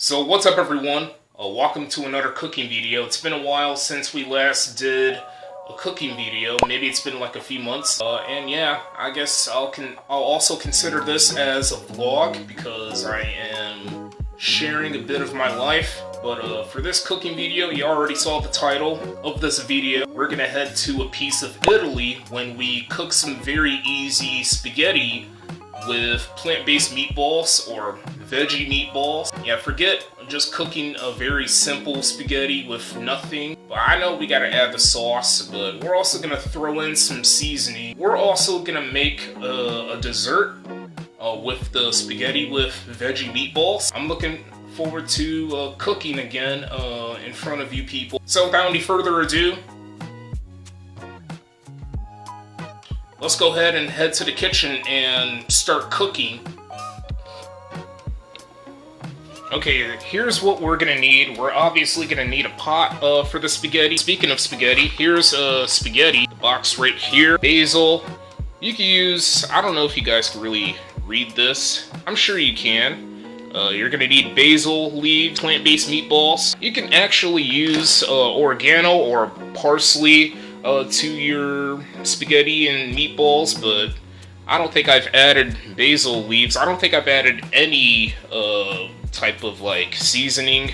So what's up everyone? Welcome to another cooking video. It's been a while since we last did a cooking video. Maybe it's been like a few months. And yeah, I guess I'll also consider this as a vlog because I am sharing a bit of my life. But for this cooking video, you already saw the title of this video. We're gonna head to a piece of Italy when we cook some very easy spaghetti with plant-based meatballs or veggie meatballs. Yeah, forget just cooking a very simple spaghetti with nothing. But I know we gotta add the sauce, but we're also gonna throw in some seasoning. We're also gonna make a dessert with the spaghetti with veggie meatballs. I'm looking forward to cooking again in front of you people. So without any further ado, let's go ahead and head to the kitchen and start cooking. Okay, here's what we're gonna need. We're obviously gonna need a pot for the spaghetti. Speaking of spaghetti, here's spaghetti, the box right here. Basil. You can use, I don't know if you guys can really read this. I'm sure you can. You're gonna need basil leaves, plant-based meatballs. You can actually use oregano or parsley to your spaghetti and meatballs, but I don't think I've added basil leaves. I don't think I've added any type of like seasoning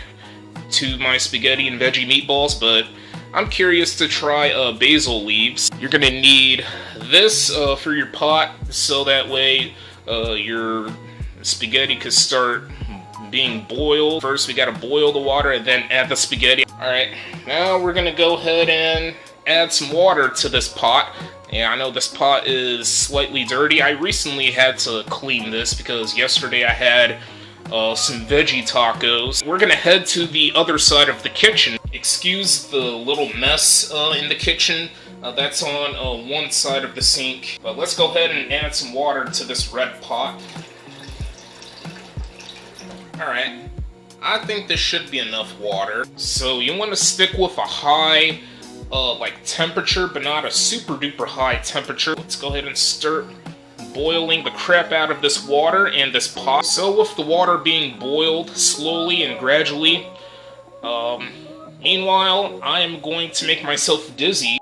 to my spaghetti and veggie meatballs, but I'm curious to try basil leaves. You're gonna need this for your pot, so that way your spaghetti could start being boiled. First we gotta boil the water and then add the spaghetti. Alright, now we're gonna go ahead and add some water to this pot. Yeah, I know this pot is slightly dirty. I recently had to clean this because yesterday I had some veggie tacos. We're gonna head to the other side of the kitchen. Excuse the little mess in the kitchen. That's on one side of the sink. But let's go ahead and add some water to this red pot. Alright, I think this should be enough water. So you want to stick with a high like temperature, but not a super duper high temperature. Let's go ahead and start boiling the crap out of this water and this pot. So with the water being boiled slowly and gradually, meanwhile I am going to make myself dizzy.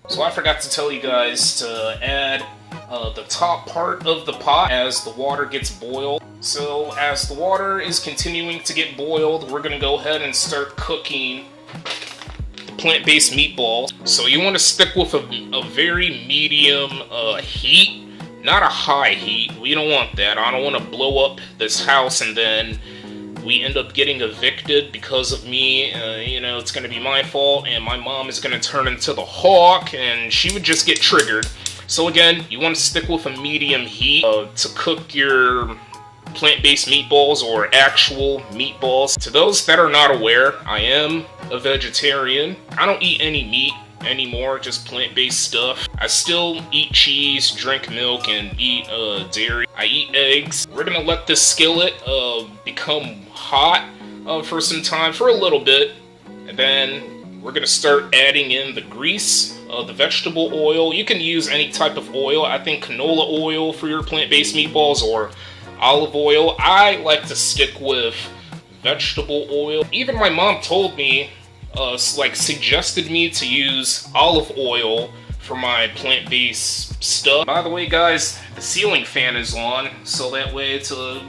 So I forgot to tell you guys to add the top part of the pot as the water gets boiled. So as the water is continuing to get boiled, we're gonna go ahead and start cooking the plant-based meatballs. So you want to stick with a very medium heat, not a high heat. We don't want that. I don't want to blow up this house and then we end up getting evicted because of me. You know, it's gonna be my fault, and my mom is gonna turn into the Hawk, and she would just get triggered. So again, you want to stick with a medium heat to cook your plant-based meatballs or actual meatballs. To those that are not aware, I am a vegetarian. I don't eat any meat anymore, just plant-based stuff. I still eat cheese, drink milk, and eat dairy. I eat eggs. We're gonna let this skillet become hot for some time, for a little bit, and then we're gonna start adding in the grease, the vegetable oil. You can use any type of oil. I think canola oil for your plant-based meatballs or olive oil. I like to stick with vegetable oil. Even my mom told me, suggested me to use olive oil for my plant-based stuff. By the way guys, the ceiling fan is on, so that way to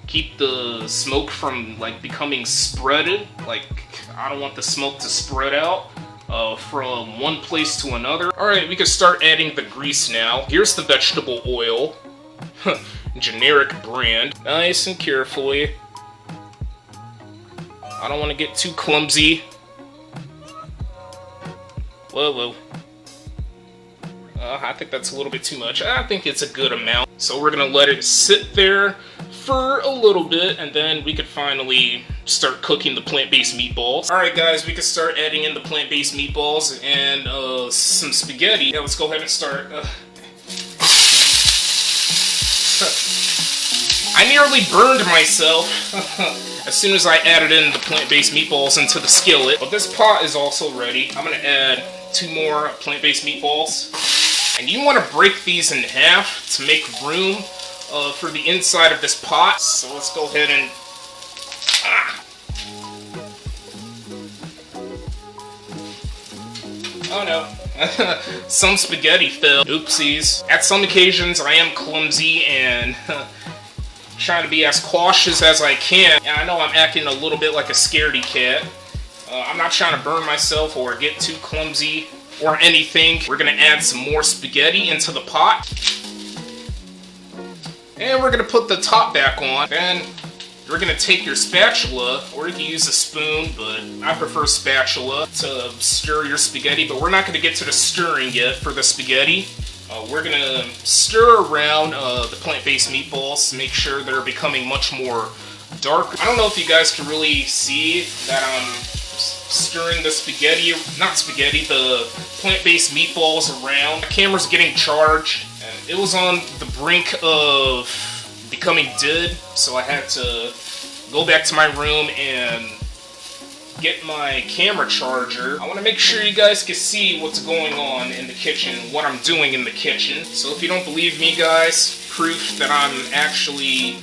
keep the smoke from like becoming spreaded. Like, I don't want the smoke to spread out from one place to another. Alright, we can start adding the grease now. Here's the vegetable oil. Generic brand. Nice and carefully. I don't want to get too clumsy. Whoa. I think that's a little bit too much. I think it's a good amount. So we're gonna let it sit there for a little bit, and then we could finally start cooking the plant-based meatballs. Alright guys, we can start adding in the plant-based meatballs and some spaghetti. Yeah, let's go ahead and start. I nearly burned myself as soon as I added in the plant-based meatballs into the skillet. But this pot is also ready. I'm gonna add 2 more plant-based meatballs. And you want to break these in half to make room for the inside of this pot. So let's go ahead and... Oh no. Some spaghetti fell. Oopsies. At some occasions, I am clumsy and trying to be as cautious as I can. And I know I'm acting a little bit like a scaredy cat. I'm not trying to burn myself or get too clumsy or anything. We're gonna add some more spaghetti into the pot. And we're gonna put the top back on. Then you're gonna take your spatula, or you can use a spoon, but I prefer spatula to stir your spaghetti, but we're not gonna get to the stirring yet for the spaghetti. We're gonna stir around the plant-based meatballs to make sure they're becoming much more dark. I don't know if you guys can really see that I'm stirring the spaghetti, not spaghetti, the plant-based meatballs around. The camera's getting charged, and it was on the brink of becoming dead, so I had to go back to my room and get my camera charger. I want to make sure you guys can see what's going on in the kitchen, what I'm doing in the kitchen. So if you don't believe me, guys, proof that I'm actually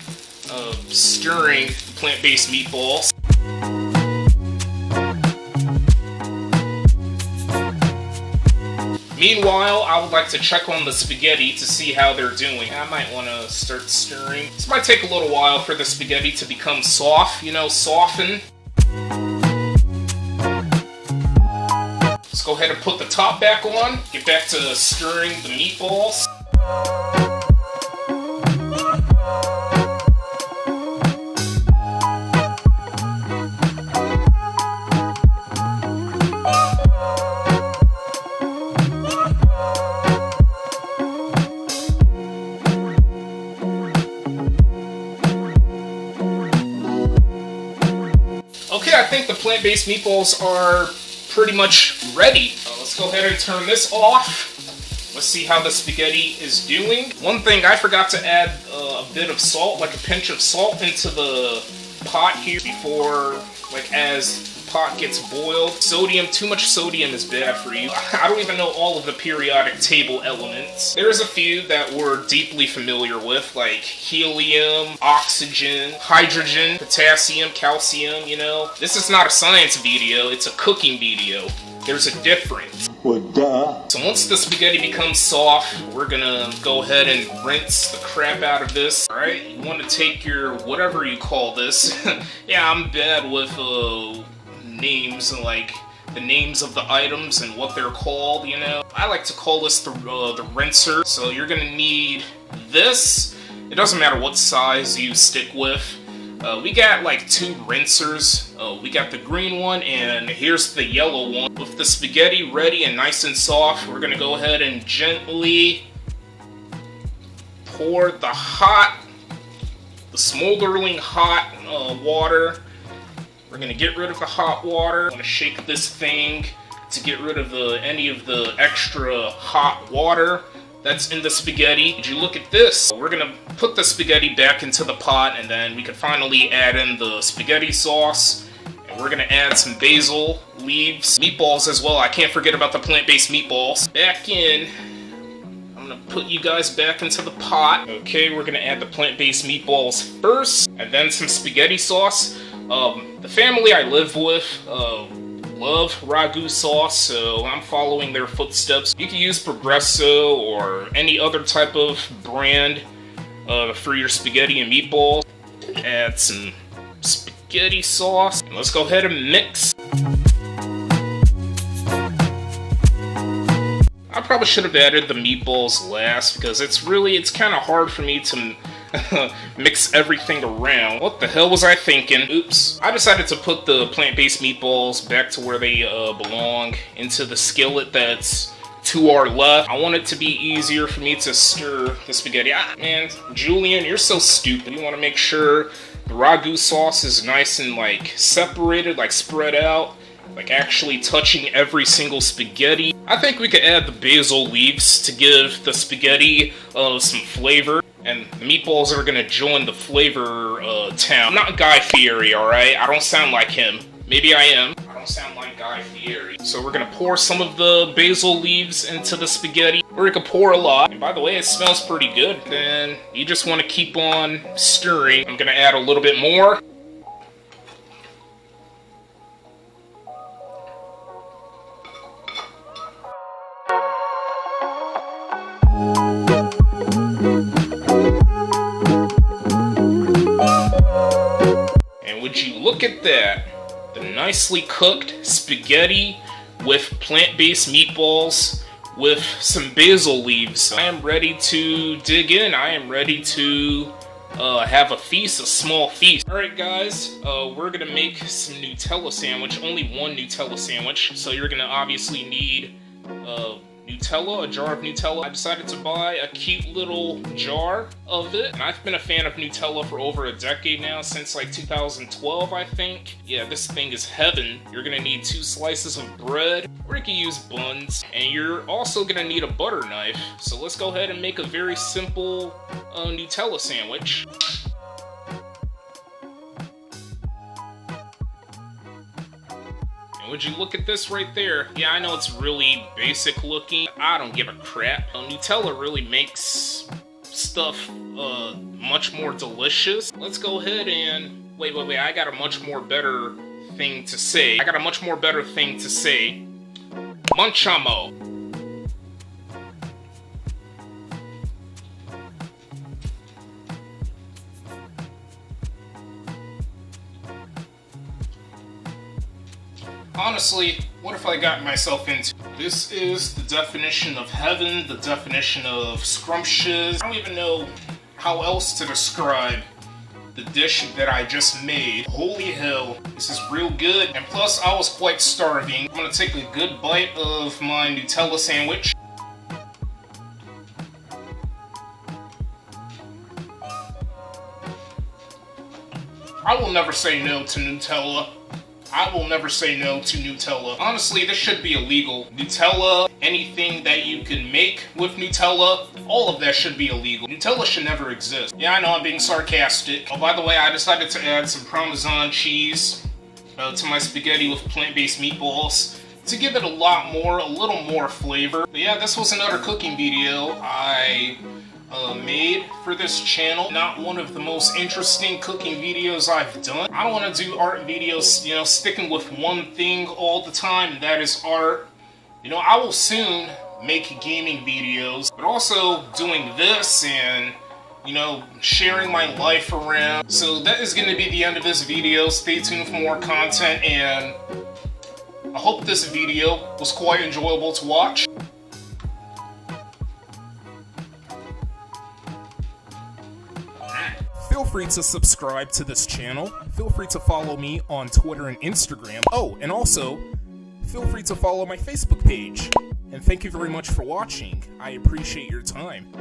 stirring the plant-based meatballs. Meanwhile, I would like to check on the spaghetti to see how they're doing. I might want to start stirring. This might take a little while for the spaghetti to become soft, you know, soften. Let's go ahead and put the top back on. Get back to stirring the meatballs. Okay, I think the plant-based meatballs are pretty much ready. Let's go ahead and turn this off. Let's see how the spaghetti is doing. One thing, I forgot to add a bit of salt, like a pinch of salt into the pot here before, like, as the pot gets boiled. Sodium, too much sodium is bad for you. I don't even know all of the periodic table elements. There's a few that we're deeply familiar with, like helium, oxygen, hydrogen, potassium, calcium, you know. This is not a science video, it's a cooking video. There's a difference. Well, duh. So once the spaghetti becomes soft, we're gonna go ahead and rinse the crap out of this. Alright, you want to take your, whatever you call this. Yeah, I'm bad with names, like the names of the items and what they're called, you know. I like to call this the rinser. So you're gonna need this. It doesn't matter what size you stick with. We got like 2 rinsers. We got the green one, and here's the yellow one. With the spaghetti ready and nice and soft, we're gonna go ahead and gently pour the smoldering hot water. We're gonna get rid of the hot water. I'm gonna shake this thing to get rid of any of the extra hot water that's in the spaghetti. Did you look at this? We're gonna put the spaghetti back into the pot, and then we can finally add in the spaghetti sauce. And we're gonna add some basil leaves, meatballs as well. I can't forget about the plant-based meatballs. Back in. I'm gonna put you guys back into the pot. Okay, we're gonna add the plant-based meatballs first, and then some spaghetti sauce. The family I live with love ragu sauce, so I'm following their footsteps. You can use Progresso or any other type of brand for your spaghetti and meatballs. Add some spaghetti sauce. And let's go ahead and mix. I probably should have added the meatballs last because it's kind of hard for me to mix everything around. What the hell was I thinking? Oops. I decided to put the plant-based meatballs back to where they belong, into the skillet that's to our left. I want it to be easier for me to stir the spaghetti. Man, Julian, you're so stupid. You want to make sure the ragu sauce is nice and like separated, like spread out, like actually touching every single spaghetti. I think we could add the basil leaves to give the spaghetti some flavor. And the meatballs are gonna join the flavor town. I'm not Guy Fieri, alright? I don't sound like him. Maybe I am. I don't sound like Guy Fieri. So we're gonna pour some of the basil leaves into the spaghetti. Or you could pour a lot. And by the way, it smells pretty good. Then you just want to keep on stirring. I'm gonna add a little bit more. Would you look at that? The nicely cooked spaghetti with plant-based meatballs with some basil leaves. I am ready to dig in. I am ready to have a feast, a small feast. Alright guys, we're gonna make some Nutella sandwich. Only one Nutella sandwich. So you're gonna obviously need Nutella, a jar of Nutella. I decided to buy a cute little jar of it. And I've been a fan of Nutella for over a decade now, since like 2012, I think. Yeah, this thing is heaven. You're gonna need 2 slices of bread, or you can use buns. And you're also gonna need a butter knife. So let's go ahead and make a very simple Nutella sandwich. Would you look at this right there? Yeah, I know it's really basic looking. I don't give a crap. Nutella really makes stuff much more delicious. Let's go ahead and... Wait, I got a much more better thing to say. Munchamo. Honestly, what if I got myself into? This is the definition of heaven, the definition of scrumptious. I don't even know how else to describe the dish that I just made. Holy hell, this is real good. And plus, I was quite starving. I'm gonna take a good bite of my Nutella sandwich. I will never say no to Nutella. I will never say no to Nutella. Honestly, this should be illegal. Nutella, anything that you can make with Nutella, all of that should be illegal. Nutella should never exist. Yeah, I know I'm being sarcastic. Oh, by the way, I decided to add some Parmesan cheese to my spaghetti with plant-based meatballs to give it a little more flavor. But yeah, this was another cooking video I made for this channel. Not one of the most interesting cooking videos I've done. I don't want to do art videos, you know, sticking with one thing all the time, and that is art. You know, I will soon make gaming videos, but also doing this and, you know, sharing my life around. So that is going to be the end of this video. Stay tuned for more content, and I hope this video was quite enjoyable to watch. Feel free to subscribe to this channel. Feel free to follow me on Twitter and Instagram. Oh, and also, feel free to follow my Facebook page. And thank you very much for watching. I appreciate your time.